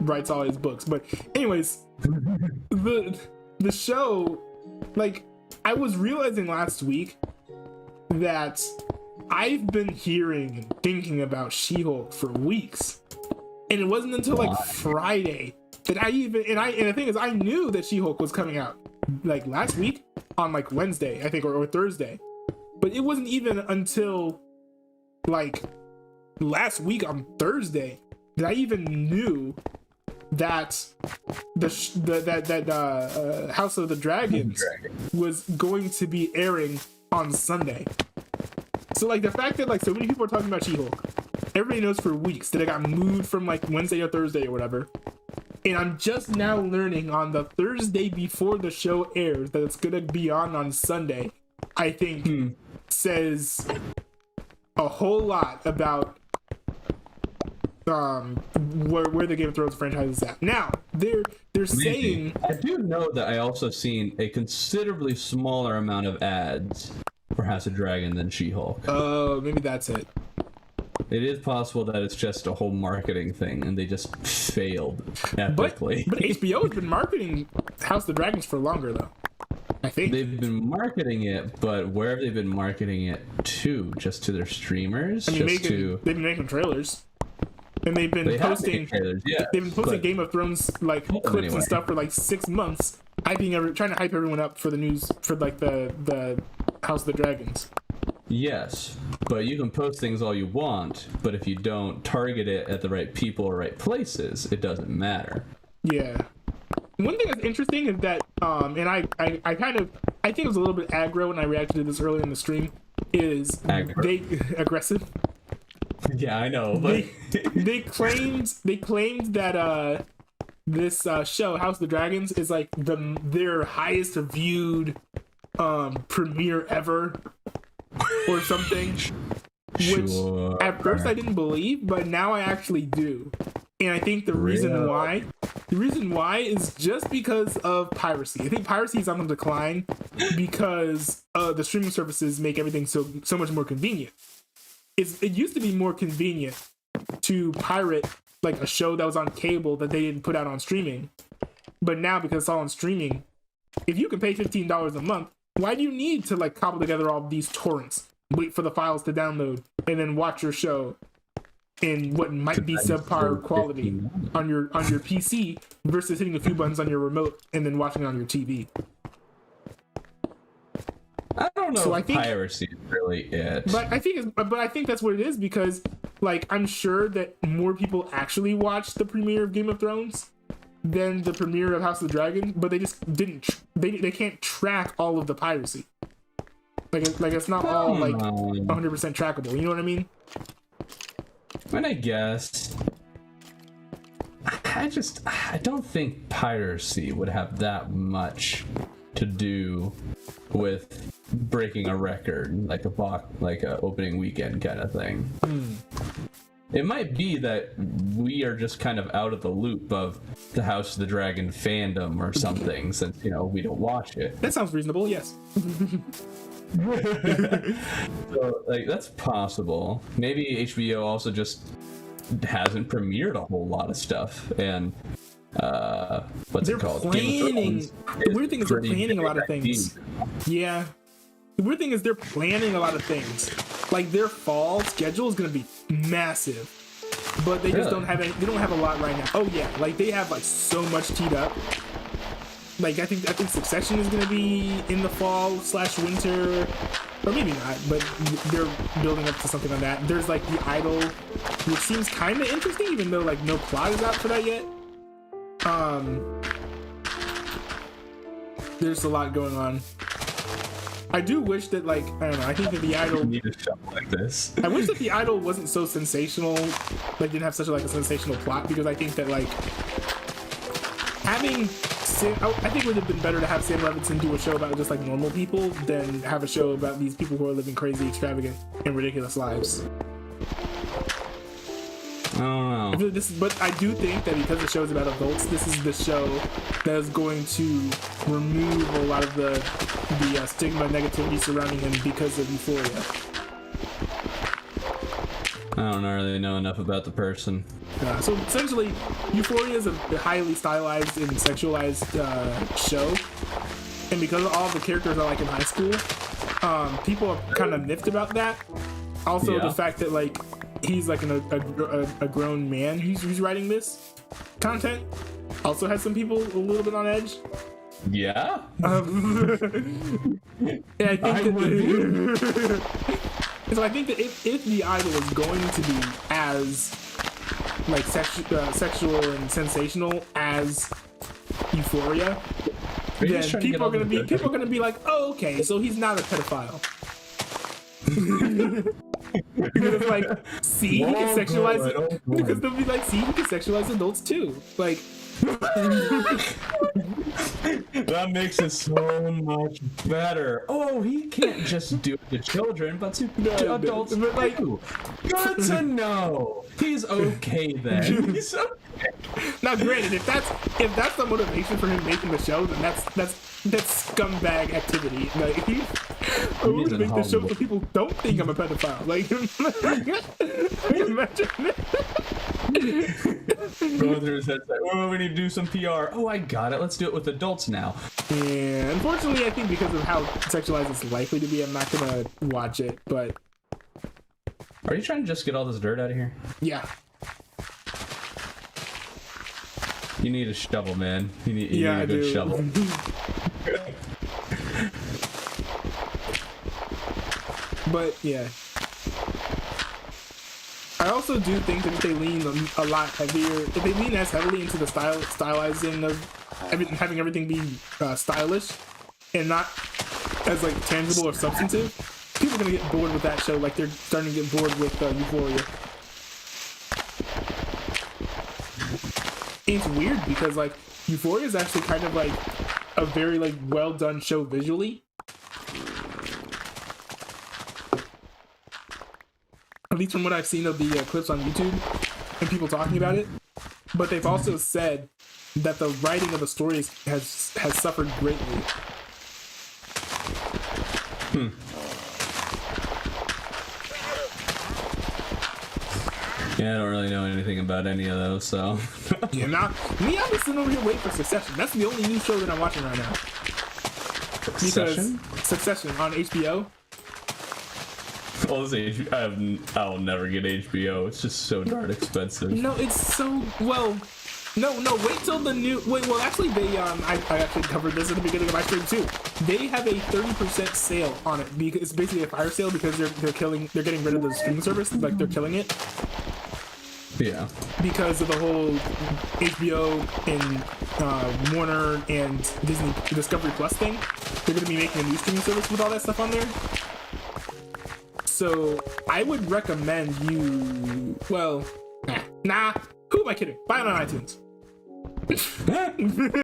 writes all his books. But anyways, the show, like, I was realizing last week that I've been hearing and thinking about She-Hulk for weeks, and it wasn't until like Friday that I even and the thing is, I knew that She-Hulk was coming out like last week on like Wednesday, I think, or Thursday, but it wasn't even until like last week on Thursday that I even knew that House of the Dragons was going to be airing on Sunday. So like the fact that like so many people are talking about She-Hulk, everybody knows for weeks that it got moved from like Wednesday or Thursday or whatever, and I'm just now learning on the Thursday before the show airs that it's gonna be on Sunday. I think says a whole lot about where the Game of Thrones franchise is at. Now they're saying, I do know that I also seen a considerably smaller amount of ads for House of Dragon than She-Hulk. Oh, maybe that's it. It is possible that it's just a whole marketing thing and they just failed epically. But HBO has been marketing House of the Dragons for longer though, I think. They've been marketing it, but where have they been marketing it to? Just to their streamers? I mean, they've been making trailers. And they've been posting trailers, yes, they've been posting Game of Thrones like clips and stuff for like 6 months, trying to hype everyone up for the news for like the House of the Dragons. Yes, but you can post things all you want, but if you don't target it at the right people or right places, it doesn't matter. Yeah. One thing that's interesting is that and I think it was a little bit aggro when I reacted to this earlier in the stream, is aggressive. Yeah, I know, but they claimed that this show House of the Dragons is like their highest viewed premiere ever or something, which at first I didn't believe, but now I actually do. And I think the reason why is just because of piracy. I think piracy is on the decline because the streaming services make everything so much more convenient. It used to be more convenient to pirate like a show that was on cable that they didn't put out on streaming. But now, because it's all on streaming, if you can pay $15 a month, why do you need to like cobble together all these torrents, wait for the files to download, and then watch your show in what might be subpar quality on your PC versus hitting a few buttons on your remote and then watching it on your TV? I don't know. So if piracy is really it. But I think that's what it is, because like I'm sure that more people actually watched the premiere of Game of Thrones than the premiere of House of the Dragon, but they just didn't. They can't track all of the piracy. Like it's not all like 100% trackable. You know what I mean? I mean, I guess. I don't think piracy would have that much to do with breaking a record, like a opening weekend kind of thing. It might be that we are just kind of out of the loop of the House of the Dragon fandom or something, since we don't watch it. That sounds reasonable. Yes. So like that's possible. Maybe HBO also just hasn't premiered a whole lot of stuff, and what's it called? The weird thing is they're planning a lot of things. Yeah. The weird thing is they're planning a lot of things. Like their fall schedule is gonna be massive, but they just don't have any. They don't have a lot right now. Oh yeah, like they have like so much teed up. Like I think Succession is gonna be in the fall/winter, or maybe not, but they're building up to something on that. There's like The Idol, which seems kind of interesting, even though like no plot is out for that yet. There's a lot going on. I do wish that, like, I don't know, I think that The Idol... need a show like this. I wish that The Idol wasn't so sensational, like, didn't have such a sensational plot, because I think that, like, having... I think it would have been better to have Sam Levinson do a show about just, like, normal people than have a show about these people who are living crazy, extravagant, and ridiculous lives. I don't know. But I do think that because the show is about adults, this is the show that is going to remove a lot of the stigma, negativity surrounding him because of Euphoria. I don't really know enough about the person. So essentially, Euphoria is a highly stylized and sexualized show, and because all the characters are like in high school, people are kind of miffed about that. Also, the fact that like he's like a grown man who's writing this content also has some people a little bit on edge. Yeah. And I think so I think that if the idol is going to be as like sexual and sensational as Euphoria, then people are gonna be like, oh, okay, so he's not a pedophile. Because it's like, see, he can sexualize. Because they'll be like, see, he can sexualize adults too. Like. That makes it so much better. Oh, he can't just do it to children, but to adults but like, too. Good to know. He's okay then. He's okay. Now, granted, if that's the motivation for him making the show, then that's scumbag activity. Like, I want to make the show so people don't think I'm a pedophile. Like, imagine that. Going through his head, like, oh, we need to do some PR. Oh, I got it. Let's do it with adults now. Yeah, unfortunately, I think because of how sexualized it's likely to be, I'm not gonna watch it. But are you trying to just get all this dirt out of here? Yeah. You need a shovel, man. You need a good shovel. But yeah, I also do think that if they lean a lot heavier, if they lean as heavily into the stylizing of having everything be stylish and not as like tangible or substantive, people are gonna get bored with that show. Like they're starting to get bored with Euphoria. And it's weird because like Euphoria is actually kind of like a very like well done show visually. At least from what I've seen of the clips on YouTube and people talking about it. But they've also said that the writing of the stories has suffered greatly. Yeah, I don't really know anything about any of those, so. Yeah, I'm just sitting over here waiting for Succession. That's the only new show that I'm watching right now. Succession on HBO. Well, I'll never get HBO. It's just so darn expensive. No, it's so well. No. Wait till the new. Well, actually, they I actually covered this at the beginning of my stream too. They have a 30% sale on it because it's basically a fire sale because they're getting rid of the streaming service. Like they're killing it. Yeah. Because of the whole HBO and Warner and Disney Discovery Plus thing, they're going to be making a new streaming service with all that stuff on there. So I would recommend you. Well, nah. Who am I kidding? Buy it on iTunes.